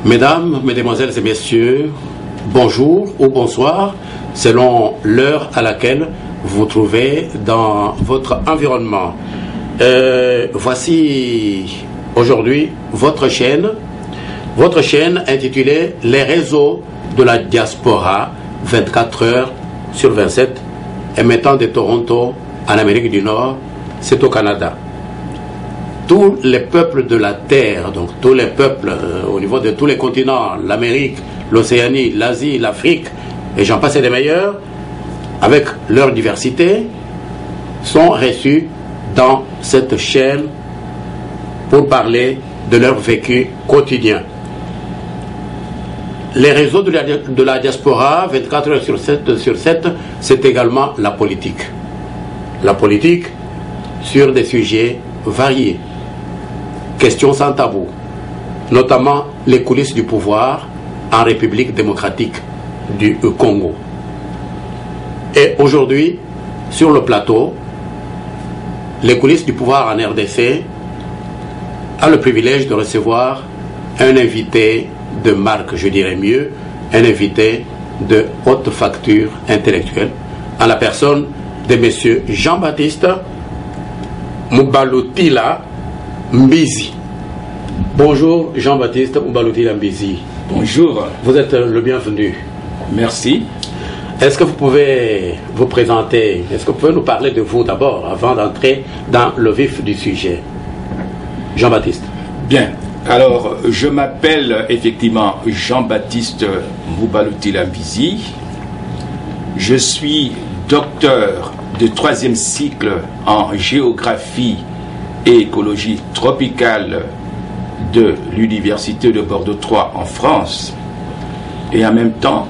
Mesdames, mesdemoiselles et messieurs, bonjour ou bonsoir, selon l'heure à laquelle vous vous trouvez dans votre environnement. Voici aujourd'hui votre chaîne intitulée Les réseaux de la diaspora, 24 heures sur 27, émettant de Toronto en Amérique du Nord, c'est au Canada. Tous les peuples de la Terre, donc tous les peuples au niveau de tous les continents, l'Amérique, l'Océanie, l'Asie, l'Afrique, et j'en passe des meilleurs, avec leur diversité, sont reçus dans cette chaîne pour parler de leur vécu quotidien. Les réseaux de la diaspora, 24 heures sur 7, c'est également la politique. La politique sur des sujets variés. Questions sans tabou, notamment les coulisses du pouvoir en République démocratique du Congo. Et aujourd'hui, sur le plateau, les coulisses du pouvoir en RDC a le privilège de recevoir un invité de marque, je dirais mieux, un invité de haute facture intellectuelle, en la personne de M. Jean-Baptiste Moubalutila Mbizi. Bonjour Jean-Baptiste Moubalutila Mbizi. Bonjour. Vous êtes le bienvenu. Merci. Est-ce que vous pouvez vous présenter? Est-ce que vous pouvez nous parler de vous d'abord, avant d'entrer dans le vif du sujet? Jean-Baptiste. Bien. Alors, je m'appelle effectivement Jean-Baptiste Moubalutila Mbizi. Je suis docteur de 3e cycle en géographie et écologie tropicale de l'Université de Bordeaux III en France, et en même temps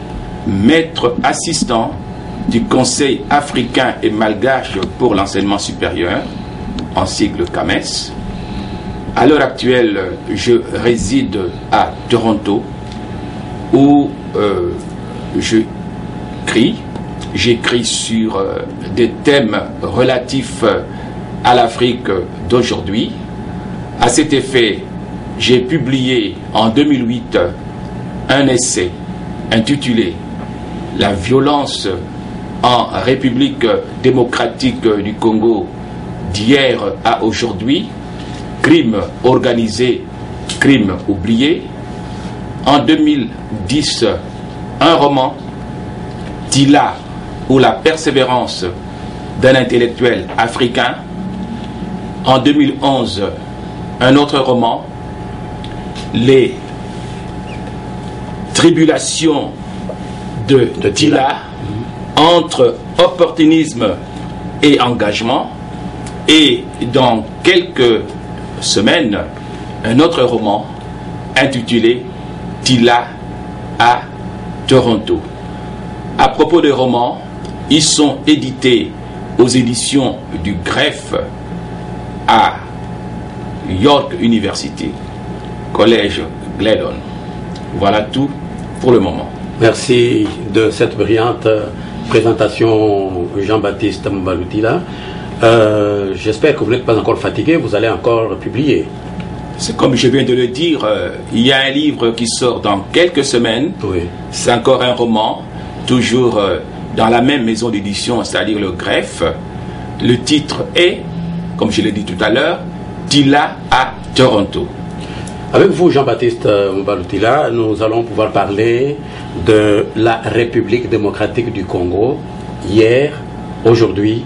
maître assistant du Conseil africain et malgache pour l'enseignement supérieur, en sigle CAMES. À l'heure actuelle, je réside à Toronto, où j'écris sur des thèmes relatifs à l'Afrique d'aujourd'hui. À cet effet, j'ai publié en 2008 un essai intitulé « La violence en République démocratique du Congo d'hier à aujourd'hui, crime organisé, crime oublié ». En 2010, un roman « Tila ou la persévérance d'un intellectuel africain ». En 2011, un autre roman, Les tribulations de Tila, entre opportunisme et engagement. Et dans quelques semaines, un autre roman intitulé Tila à Toronto. À propos des romans, ils sont édités aux éditions du Greffe à York University, Collège Gladon. Voilà tout pour le moment. Merci de cette brillante présentation, Jean-Baptiste Moubalutila. J'espère que vous n'êtes pas encore fatigué, vous allez encore publier. C'est comme je viens de le dire, il y a un livre qui sort dans quelques semaines. Oui. C'est encore un roman, toujours dans la même maison d'édition, c'est-à-dire le Greffe. Le titre est, comme je l'ai dit tout à l'heure, Tila à Toronto. Avec vous, Jean-Baptiste Moubalutila, nous allons pouvoir parler de la République démocratique du Congo, hier, aujourd'hui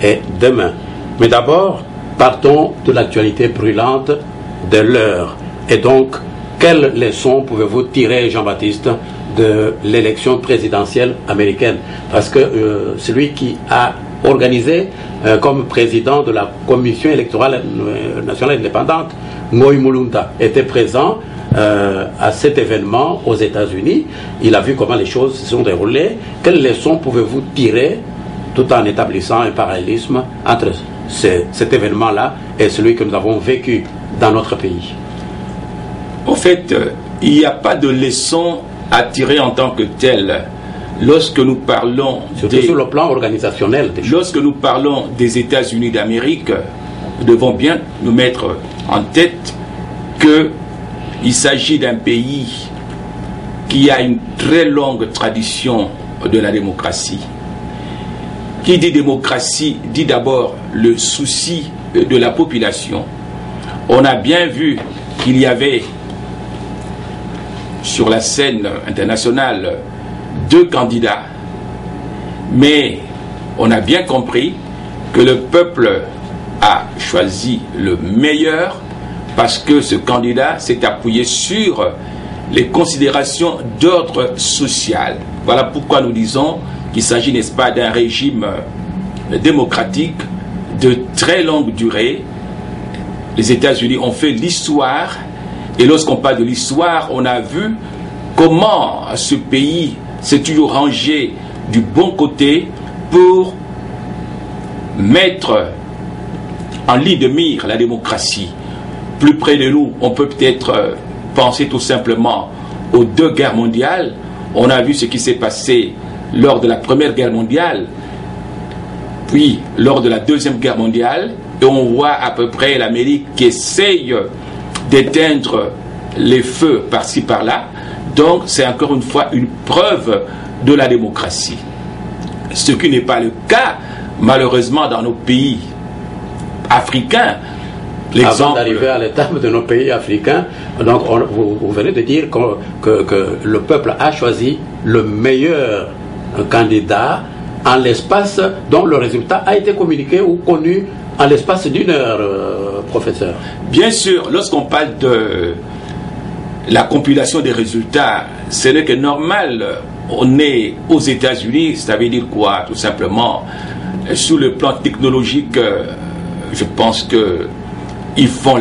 et demain. Mais d'abord, partons de l'actualité brûlante de l'heure. Et donc, quelles leçons pouvez-vous tirer, Jean-Baptiste, de l'élection présidentielle américaine? Parce que celui qui a organisé comme président de la Commission électorale nationale indépendante, Moi Mulunda, était présent à cet événement aux États-Unis. Il a vu comment les choses se sont déroulées. Quelles leçons pouvez-vous tirer, tout en établissant un parallélisme entre cet événement-là et celui que nous avons vécu dans notre pays? En fait, il n'y a pas de leçon à tirer en tant que telle. Lorsque nous parlons surtout sur le plan organisationnel, lorsque nous parlons des États-Unis d'Amérique, nous devons bien nous mettre en tête que il s'agit d'un pays qui a une très longue tradition de la démocratie. Qui dit démocratie dit d'abord le souci de la population. On a bien vu qu'il y avait sur la scène internationale 2 candidats, mais on a bien compris que le peuple a choisi le meilleur parce que ce candidat s'est appuyé sur les considérations d'ordre social. Voilà pourquoi nous disons qu'il s'agit, n'est-ce pas, d'un régime démocratique de très longue durée. Les États-Unis ont fait l'histoire, et lorsqu'on parle de l'histoire, on a vu comment ce pays s'est toujours rangé du bon côté pour mettre en ligne de mire la démocratie. Plus près de nous, on peut peut-être penser tout simplement aux 2 guerres mondiales. On a vu ce qui s'est passé lors de la Première Guerre mondiale, puis lors de la Deuxième Guerre mondiale, et on voit à peu près l'Amérique qui essaye d'éteindre les feux par-ci par-là. Donc c'est encore une fois une preuve de la démocratie. Ce qui n'est pas le cas, malheureusement, dans nos pays africains. Avant d'arriver à l'étape de nos pays africains, donc vous venez de dire que le peuple a choisi le meilleur candidat en l'espace dont le résultat a été communiqué ou connu en l'espace d'1 heure, professeur. Bien sûr, lorsqu'on parle de la compilation des résultats, ce n'est que normal. On est aux États-Unis, ça veut dire quoi? Tout simplement, sur le plan technologique, je pense que ils font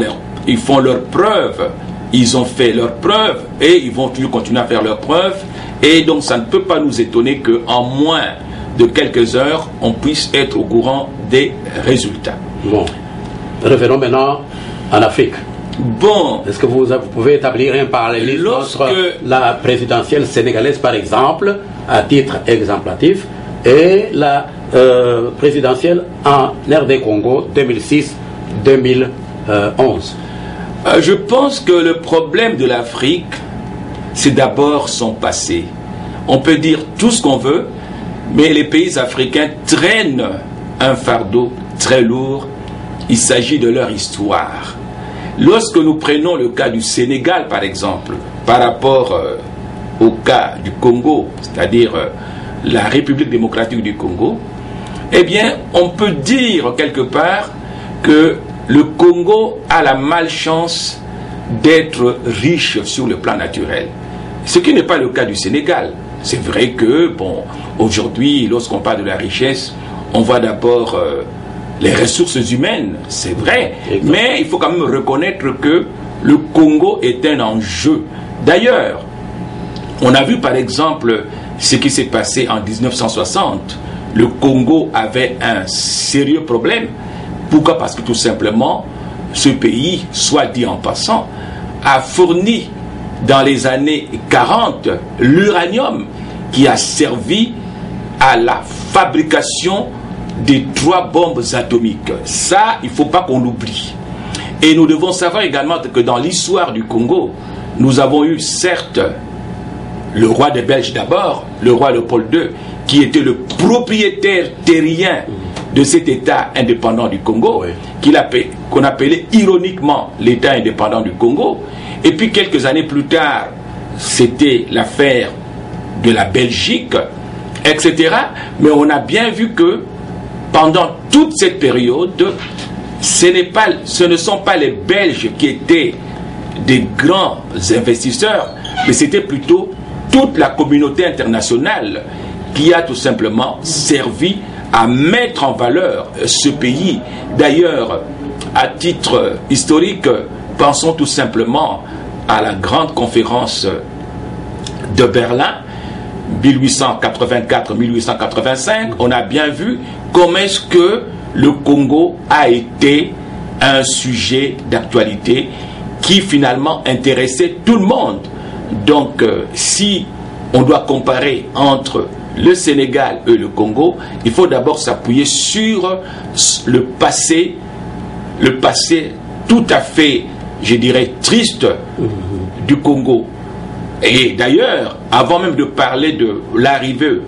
leurs preuves, ils ont fait leurs preuves et ils vont toujours continuer à faire leurs preuves, et donc ça ne peut pas nous étonner qu'en moins de quelques heures, on puisse être au courant des résultats. Bon, revenons maintenant en Afrique. Bon, est-ce que vous pouvez établir un parallélisme entre la présidentielle sénégalaise, par exemple, à titre exemplatif, et la présidentielle en RD Congo 2006-2011? Je pense que le problème de l'Afrique, c'est d'abord son passé. On peut dire tout ce qu'on veut, mais les pays africains traînent un fardeau très lourd. Il s'agit de leur histoire. Lorsque nous prenons le cas du Sénégal, par exemple, par rapport au cas du Congo, c'est-à-dire la République démocratique du Congo, eh bien, on peut dire quelque part que le Congo a la malchance d'être riche sur le plan naturel. Ce qui n'est pas le cas du Sénégal. C'est vrai que, bon, aujourd'hui, lorsqu'on parle de la richesse, on voit d'abord les ressources humaines, c'est vrai. Exactement. Mais il faut quand même reconnaître que le Congo est un enjeu. D'ailleurs, on a vu par exemple ce qui s'est passé en 1960. Le Congo avait un sérieux problème. Pourquoi? Parce que tout simplement, ce pays, soit dit en passant, a fourni dans les années 40 l'uranium qui a servi à la fabrication des 3 bombes atomiques. Ça, il ne faut pas qu'on l'oublie. Et nous devons savoir également que dans l'histoire du Congo, nous avons eu certes le roi des Belges d'abord, le roi Léopold II, qui était le propriétaire terrien de cet État indépendant du Congo, qu'on appelait ironiquement l'État indépendant du Congo. Et puis quelques années plus tard, c'était l'affaire de la Belgique, etc. Mais on a bien vu que pendant toute cette période, ce ne sont pas les Belges qui étaient des grands investisseurs, mais c'était plutôt toute la communauté internationale qui a tout simplement servi à mettre en valeur ce pays. D'ailleurs, à titre historique, pensons tout simplement à la grande conférence de Berlin, 1884-1885, on a bien vu comment est-ce que le Congo a été un sujet d'actualité qui finalement intéressait tout le monde. Donc, si on doit comparer entre le Sénégal et le Congo, il faut d'abord s'appuyer sur le passé tout à fait, je dirais, triste du Congo. Et d'ailleurs, avant même de parler de l'arrivée,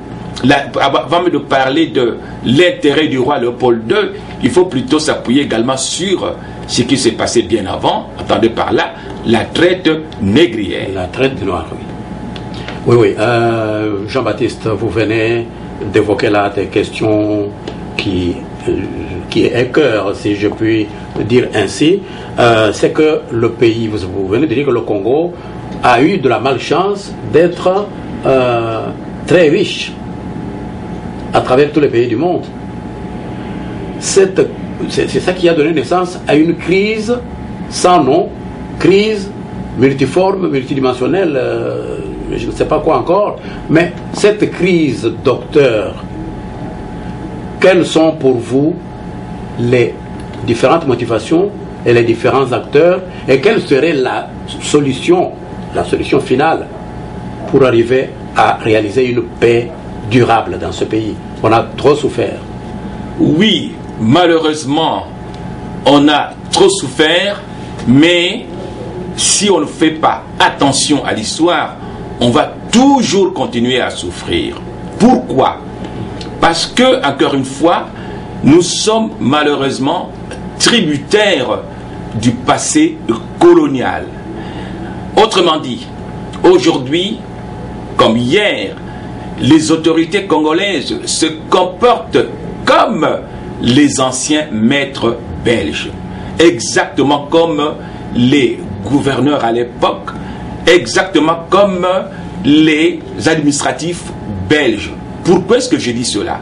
avant même de parler de l'intérêt du roi Léopold II, il faut plutôt s'appuyer également sur ce qui s'est passé bien avant, entendez par là, la traite négrière. La traite des Noirs, oui. Oui, Jean-Baptiste, vous venez d'évoquer là des questions qui écœurent, si je puis dire ainsi. C'est que le pays, vous venez de dire que le Congo a eu de la malchance d'être très riche à travers tous les pays du monde. C'est ça qui a donné naissance à une crise sans nom, crise multiforme, multidimensionnelle, je ne sais pas quoi encore, mais cette crise, docteur, quelles sont pour vous les différentes motivations et les différents acteurs, et quelle serait la solution finale pour arriver à réaliser une paix durable dans ce pays? On a trop souffert. Oui, malheureusement, on a trop souffert, mais si on ne fait pas attention à l'histoire, on va toujours continuer à souffrir. Pourquoi? Parce que, encore une fois, nous sommes malheureusement tributaires du passé colonial. Autrement dit, aujourd'hui, comme hier, les autorités congolaises se comportent comme les anciens maîtres belges, exactement comme les gouverneurs à l'époque, exactement comme les administratifs belges. Pourquoi est-ce que je dis cela?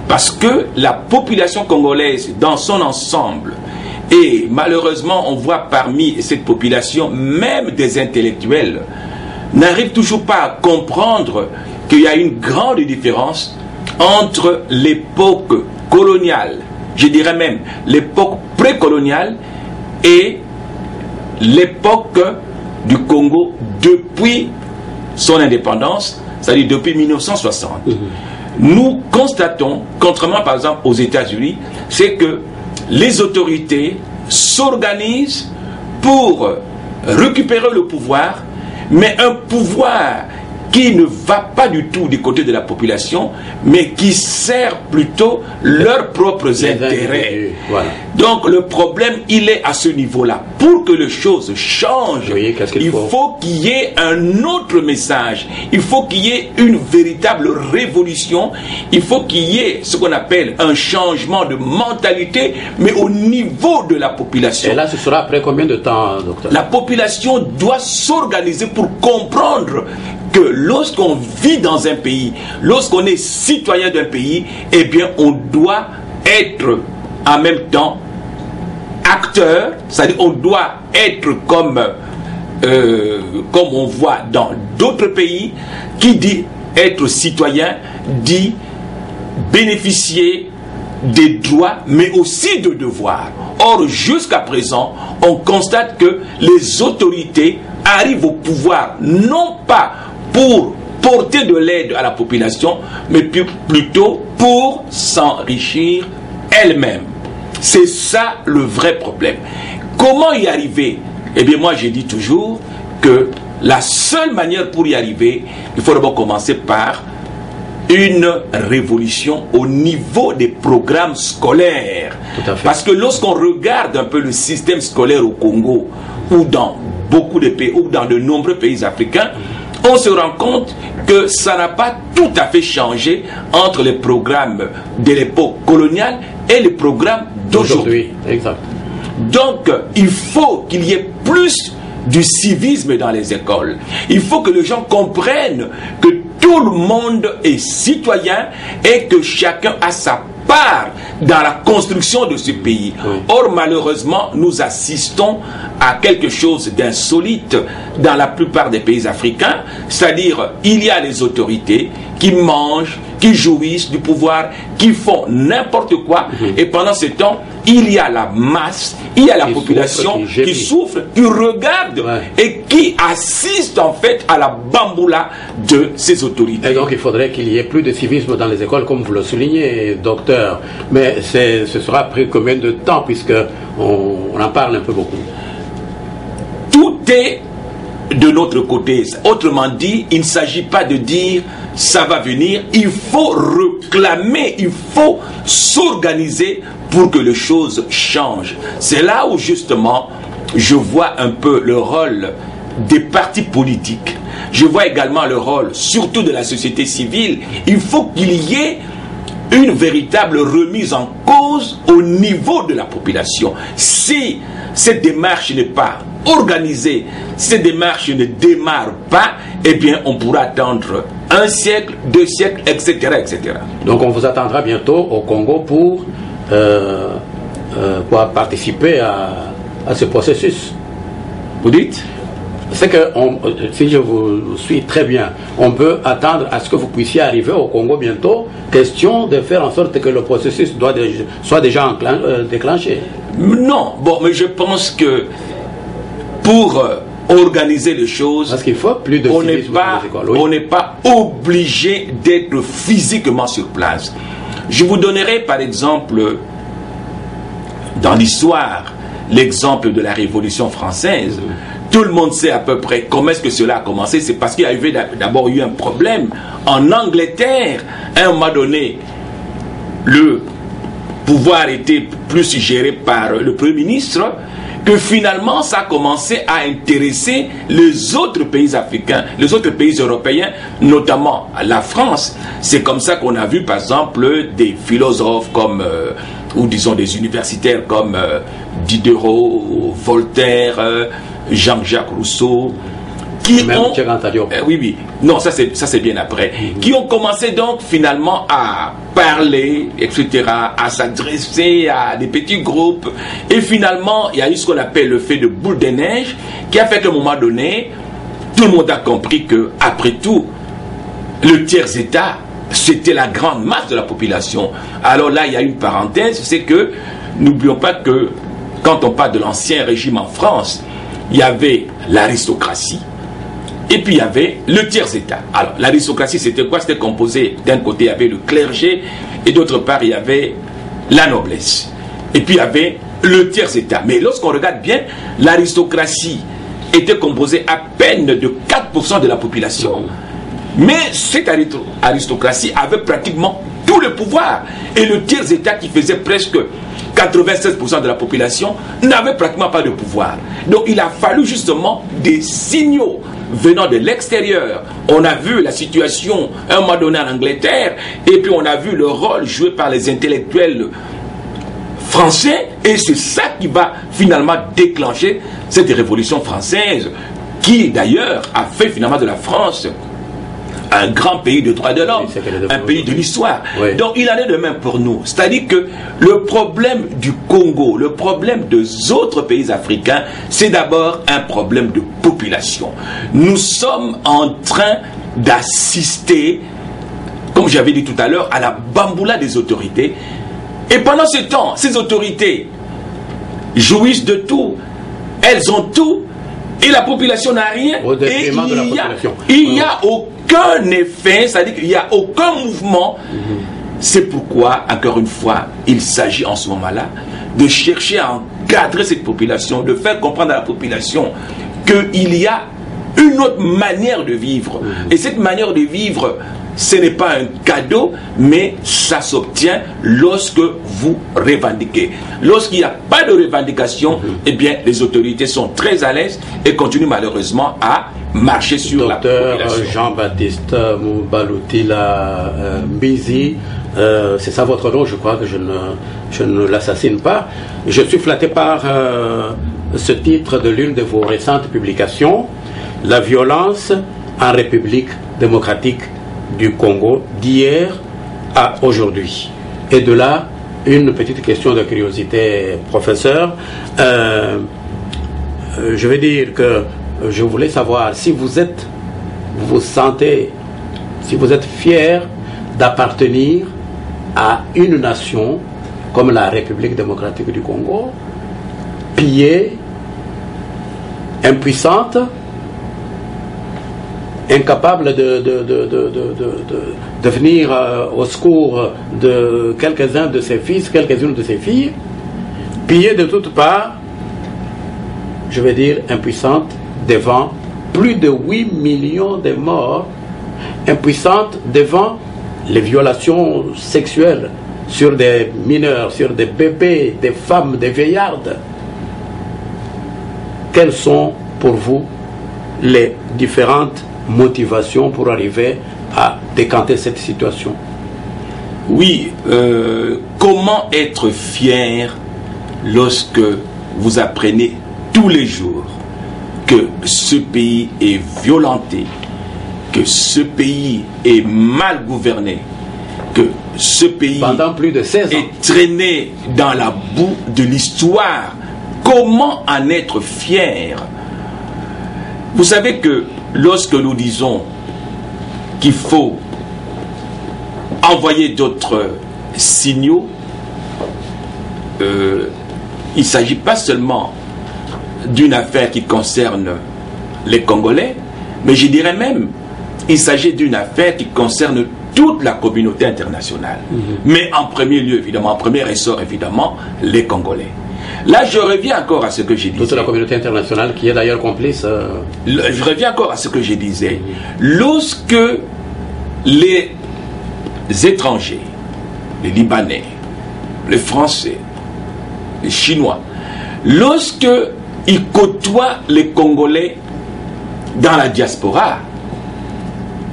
Parce que la population congolaise dans son ensemble, et malheureusement on voit parmi cette population même des intellectuels, n'arrive toujours pas à comprendre qu'il y a une grande différence entre l'époque coloniale, je dirais même l'époque précoloniale, et l'époque du Congo depuis son indépendance, c'est-à-dire depuis 1960. Nous constatons, contrairement par exemple aux États-Unis, c'est que les autorités s'organisent pour récupérer le pouvoir, mais un pouvoir qui ne va pas du tout du côté de la population, mais qui sert plutôt leurs propres intérêts. Voilà. Donc le problème, il est à ce niveau-là. Pour que les choses changent, oui, il faut qu'il y ait un autre message. Il faut qu'il y ait une véritable révolution. Il faut qu'il y ait ce qu'on appelle un changement de mentalité, mais au niveau de la population. Et là, ce sera après combien de temps, docteur? La population doit s'organiser pour comprendre que lorsqu'on vit dans un pays, lorsqu'on est citoyen d'un pays, eh bien on doit être en même temps acteur, c'est-à-dire on doit être comme on voit dans d'autres pays. Qui dit être citoyen dit bénéficier des droits mais aussi de devoirs. Or jusqu'à présent on constate que les autorités arrivent au pouvoir non pas pour porter de l'aide à la population, mais plutôt pour s'enrichir elle-même. C'est ça le vrai problème. Comment y arriver? Eh bien moi je dis toujours que la seule manière pour y arriver, il faut d'abord commencer par une révolution au niveau des programmes scolaires. Tout à fait. Parce que lorsqu'on regarde un peu le système scolaire au Congo, ou dans beaucoup de pays, ou dans de nombreux pays africains, on se rend compte que ça n'a pas tout à fait changé entre les programmes de l'époque coloniale et les programmes d'aujourd'hui. Exact. Donc, il faut qu'il y ait plus du civisme dans les écoles. Il faut que les gens comprennent que tout le monde est citoyen et que chacun a sa part dans la construction de ce pays. Oui. Or, malheureusement, nous assistons à quelque chose d'insolite dans la plupart des pays africains, c'est-à-dire il y a les autorités qui mangent, qui jouissent du pouvoir, qui font n'importe quoi, et pendant ce temps, il y a la masse, il y a la population qui souffre, qui regarde et qui assiste en fait à la bamboula de ces autorités. Et donc il faudrait qu'il y ait plus de civisme dans les écoles, comme vous le soulignez, docteur. Mais ce sera après combien de temps, puisque on en parle un peu beaucoup? Tout est de notre côté. Autrement dit, il ne s'agit pas de dire ça va venir, il faut réclamer, il faut s'organiser pour que les choses changent. C'est là où justement je vois un peu le rôle des partis politiques. Je vois également le rôle surtout de la société civile. Il faut qu'il y ait une véritable remise en cause au niveau de la population. Si cette démarche n'est pas organisée, si cette démarche ne démarre pas, eh bien on pourra attendre 1 siècle, 2 siècles, etc., etc. Donc on vous attendra bientôt au Congo pour participer à ce processus. Vous dites? C'est que, si je vous suis très bien, on peut attendre à ce que vous puissiez arriver au Congo bientôt, question de faire en sorte que le processus soit déjà déclenché. Non, bon, mais je pense que pour organiser les choses, parce qu'il faut plus de on n'est pas obligé d'être physiquement sur place. Je vous donnerai par exemple, dans l'histoire, l'exemple de la Révolution française. Tout le monde sait à peu près comment est-ce que cela a commencé. C'est parce qu'il y avait d'abord eu un problème en Angleterre. À un moment donné, le pouvoir était plus géré par le Premier ministre, que finalement ça a commencé à intéresser les autres pays africains, les autres pays européens, notamment la France. C'est comme ça qu'on a vu par exemple des philosophes comme, ou disons des universitaires comme Diderot, Voltaire, Jean-Jacques Rousseau, qui ont... oui, non, ça c'est bien après. Qui ont commencé donc finalement à parler, etc., à s'adresser à des petits groupes. Et finalement, il y a eu ce qu'on appelle le fait de boule de neige, qui a fait qu'à un moment donné, tout le monde a compris que, après tout, le tiers-État, c'était la grande masse de la population. Alors là, il y a une parenthèse, c'est que, n'oublions pas que, quand on parle de l'ancien régime en France, il y avait l'aristocratie, et puis il y avait le tiers-État. Alors, l'aristocratie, c'était quoi? C'était composé, d'un côté, il y avait le clergé, et d'autre part, il y avait la noblesse. Et puis, il y avait le tiers-État. Mais lorsqu'on regarde bien, l'aristocratie était composée à peine de 4% de la population. Mais cette aristocratie avait pratiquement tout le pouvoir. Et le tiers-État, qui faisait presque 96% de la population, n'avait pratiquement pas de pouvoir. Donc il a fallu justement des signaux venant de l'extérieur. On a vu la situation à un moment donné en Angleterre, et puis on a vu le rôle joué par les intellectuels français, et c'est ça qui va finalement déclencher cette révolution française, qui d'ailleurs a fait finalement de la France un grand pays de droits de l'homme, un pays de l'histoire. Oui. Donc il en est de même pour nous. C'est-à-dire que le problème du Congo, le problème des autres pays africains, c'est d'abord un problème de population. Nous sommes en train d'assister, comme j'avais dit tout à l'heure, à la bamboula des autorités. Et pendant ce temps, ces autorités jouissent de tout. Elles ont tout. Et la population n'a rien. Et il n'y a aucun effet, c'est-à-dire qu'il n'y a aucun mouvement. C'est pourquoi, encore une fois, il s'agit en ce moment-là de chercher à encadrer cette population, de faire comprendre à la population qu'il y a une autre manière de vivre. Et cette manière de vivre, ce n'est pas un cadeau, mais ça s'obtient lorsque vous revendiquez. Lorsqu'il n'y a pas de revendication, eh bien, les autorités sont très à l'aise et continuent malheureusement à marcher sur la population. Jean-Baptiste Moubalutila Mbizi, c'est ça votre nom, je crois que je ne l'assassine pas. Je suis flatté par ce titre de l'une de vos récentes publications, La violence en République démocratique du Congo, d'hier à aujourd'hui. Et de là, une petite question de curiosité, professeur. Je vais dire que je voulais savoir si vous vous sentez, si vous êtes fier d'appartenir à une nation comme la République démocratique du Congo, pillée, impuissante, incapable de venir au secours de quelques-uns de ses fils, quelques-unes de ses filles, pillée de toutes parts, je vais dire impuissante devant plus de 8 millions de morts, impuissantes devant les violations sexuelles sur des mineurs, sur des bébés, des femmes, des vieillards. Quelles sont pour vous les différentes motivations pour arriver à décanter cette situation? Oui, comment être fier lorsque vous apprenez tous les jours que ce pays est violenté, que ce pays est mal gouverné, que ce pays pendant plus de 16 ans est traîné dans la boue de l'histoire? Comment en être fier? Vous savez que lorsque nous disons qu'il faut envoyer d'autres signaux, il ne s'agit pas seulement d'une affaire qui concerne les Congolais, mais je dirais même il s'agit d'une affaire qui concerne toute la communauté internationale. Mais en premier lieu, évidemment, en premier essor, évidemment, les Congolais. Là, je reviens encore à ce que j'ai dit. Toute la communauté internationale qui est d'ailleurs complice. Je reviens encore à ce que je disais. Lorsque les étrangers, les Libanais, les Français, les Chinois, lorsque ils côtoient les Congolais dans la diaspora,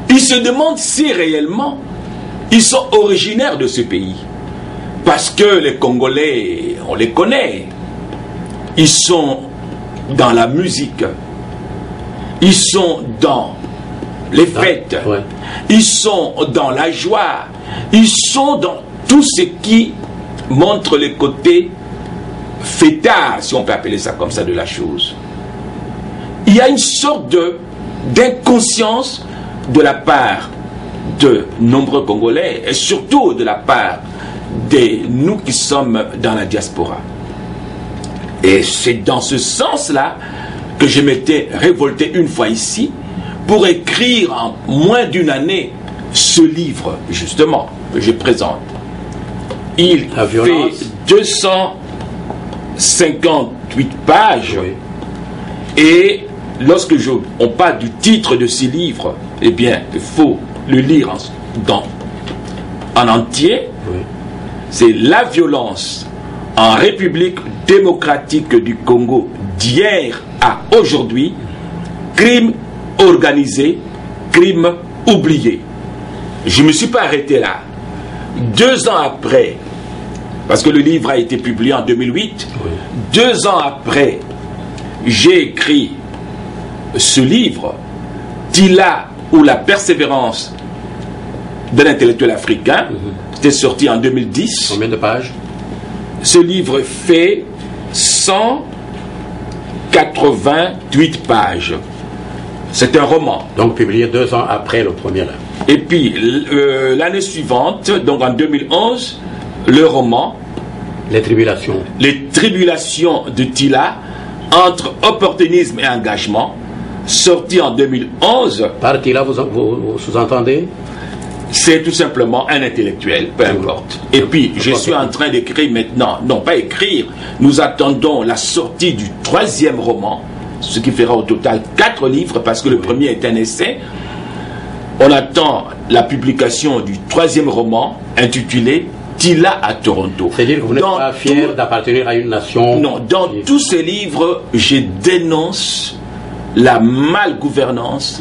ils se demandent si réellement ils sont originaires de ce pays. Parce que les Congolais, on les connaît. Ils sont dans la musique. Ils sont dans les fêtes. Ouais. Ils sont dans la joie. Ils sont dans tout ce qui montre les côtés fêtards, si on peut appeler ça comme ça, de la chose. Il y a une sorte d'inconscience de la part de nombreux Congolais et surtout de la part de nous qui sommes dans la diaspora. Et c'est dans ce sens-là que je m'étais révolté une fois ici pour écrire en moins d'une année ce livre, justement, que je présente. Il fait 258 pages. Oui. Et lorsque on parle du titre de ce livre, eh bien, il faut le lire en entier. Oui. C'est la violence en République démocratique du Congo d'hier à aujourd'hui, crime organisé, crime oublié. Je ne me suis pas arrêté là. 2 ans après, parce que le livre a été publié en 2008, Oui. 2 ans après, j'ai écrit ce livre, Tila ou la persévérance de l'intellectuel africain. C'était sorti en 2010. Combien de pages? Ce livre fait 188 pages. C'est un roman. Donc publié 2 ans après le premier là. Et puis l'année suivante, donc en 2011, le roman Les tribulations. Les tribulations de Tila entre opportunisme et engagement, sorti en 2011. Par Tila, vous sous-entendez? C'est tout simplement un intellectuel, peu importe. Et puis, je suis en train d'écrire maintenant, non pas écrire, nous attendons la sortie du 3e roman, ce qui fera au total 4 livres, parce que le premier est un essai. On attend la publication du 3e roman, intitulé Tila à Toronto. C'est-à-dire que vous n'êtes pas fier d'appartenir à une nation? Non, dans tous ces livres, je dénonce la malgouvernance,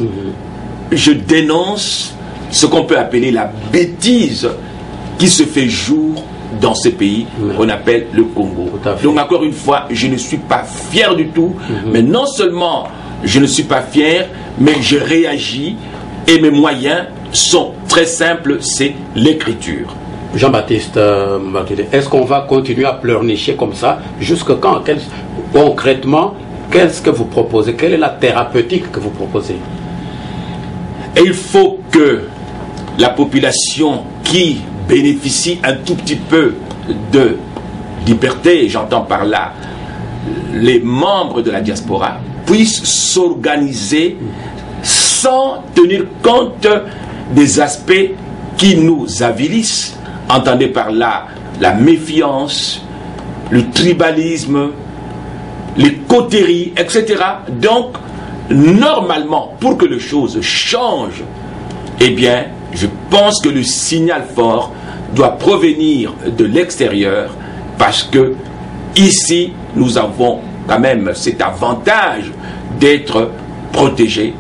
je dénonce ce qu'on peut appeler la bêtise qui se fait jour dans ce pays qu'on appelle le Congo. Donc encore une fois, je ne suis pas fier du tout, mais non seulement je ne suis pas fier, mais je réagis et mes moyens sont très simples, c'est l'écriture. Jean-Baptiste Martinez, est-ce qu'on va continuer à pleurnicher comme ça? Jusque quand? Concrètement, qu'est-ce que vous proposez? Quelle est la thérapeutique que vous proposez? Et il faut que la population qui bénéficie un tout petit peu de liberté, j'entends par là les membres de la diaspora, puissent s'organiser sans tenir compte des aspects qui nous avilissent. Entendez par là la méfiance, le tribalisme, les coteries, etc. Donc, normalement, pour que les choses changent, eh bien, je pense que le signal fort doit provenir de l'extérieur, parce que ici, nous avons quand même cet avantage d'être protégés.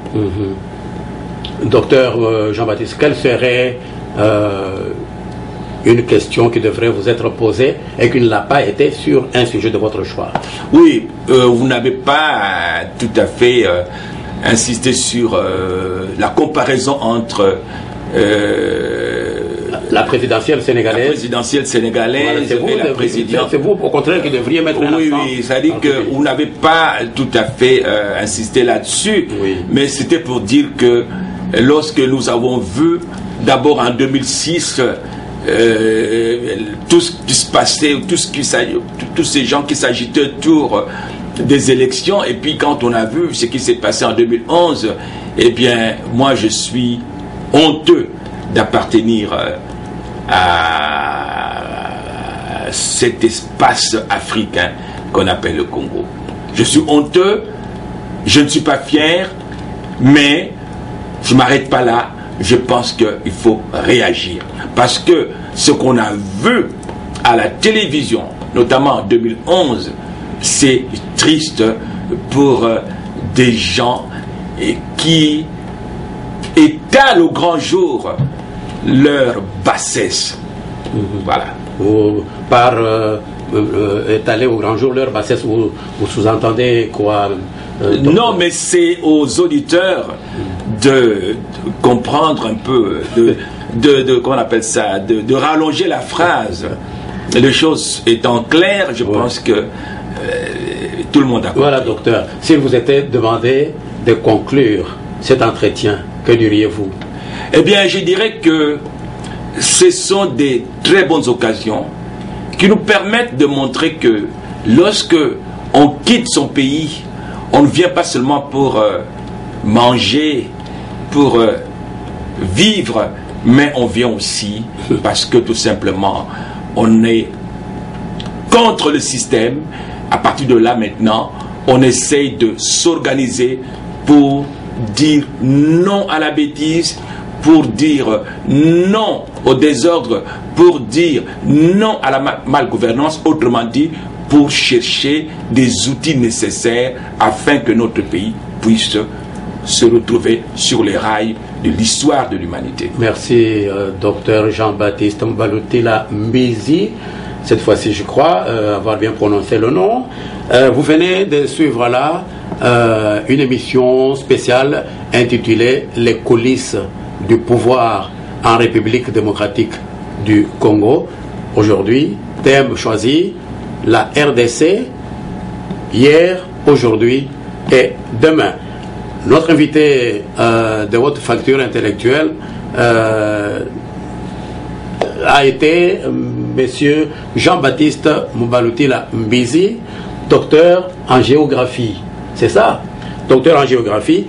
Docteur Jean-Baptiste, quelle serait une question qui devrait vous être posée et qui ne l'a pas été sur un sujet de votre choix? Oui, vous n'avez pas tout à fait insisté sur la comparaison entre la présidentielle sénégalaise, et la présidentielle. C'est vous, au contraire, qui devriez mettre un accent. Oui, c'est-à-dire que vous n'avez pas tout à fait insisté là-dessus, mais c'était pour dire que lorsque nous avons vu, d'abord en 2006, tout ce qui se passait, tous ces gens qui s'agitaient autour des élections, et puis quand on a vu ce qui s'est passé en 2011, eh bien, moi je suis honteux d'appartenir à cet espace africain qu'on appelle le Congo. Je suis honteux, je ne suis pas fier, mais je ne m'arrête pas là. Je pense qu'il faut réagir. Parce que ce qu'on a vu à la télévision, notamment en 2011, c'est triste pour des gens qui étalent au grand jour leur bassesse. Voilà. Par étaler au grand jour leur bassesse, vous sous-entendez quoi? Non, mais c'est aux auditeurs de comprendre un peu, comment on appelle ça, de rallonger la phrase. Les choses étant claires, je pense que tout le monde a compris. Voilà, docteur. S'il vous était demandé de conclure cet entretien, que diriez-vous? Eh bien, je dirais que ce sont des très bonnes occasions qui nous permettent de montrer que lorsque on quitte son pays, on ne vient pas seulement pour manger, pour vivre, mais on vient aussi parce que tout simplement on est contre le système. À partir de là maintenant, on essaye de s'organiser pour dire non à la bêtise, pour dire non au désordre, pour dire non à la malgouvernance, autrement dit, pour chercher des outils nécessaires afin que notre pays puisse se retrouver sur les rails de l'histoire de l'humanité. Merci, docteur Jean-Baptiste Mbalutila Mbizi. Cette fois-ci, je crois avoir bien prononcé le nom. Vous venez de suivre là une émission spéciale intitulée « Les coulisses du pouvoir en République démocratique du Congo ». Aujourd'hui, thème choisi, la RDC, hier, aujourd'hui et demain. Notre invité de haute facture intellectuelle a été monsieur Jean-Baptiste Mbalutila Mbizi, docteur en géographie. C'est ça, docteur en géographie.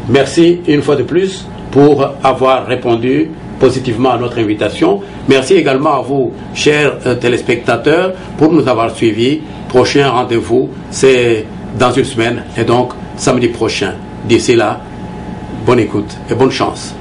Merci une fois de plus pour avoir répondu positivement à notre invitation. Merci également à vous, chers téléspectateurs, pour nous avoir suivis. Prochain rendez-vous, c'est dans une semaine, et donc samedi prochain. D'ici là, bonne écoute et bonne chance.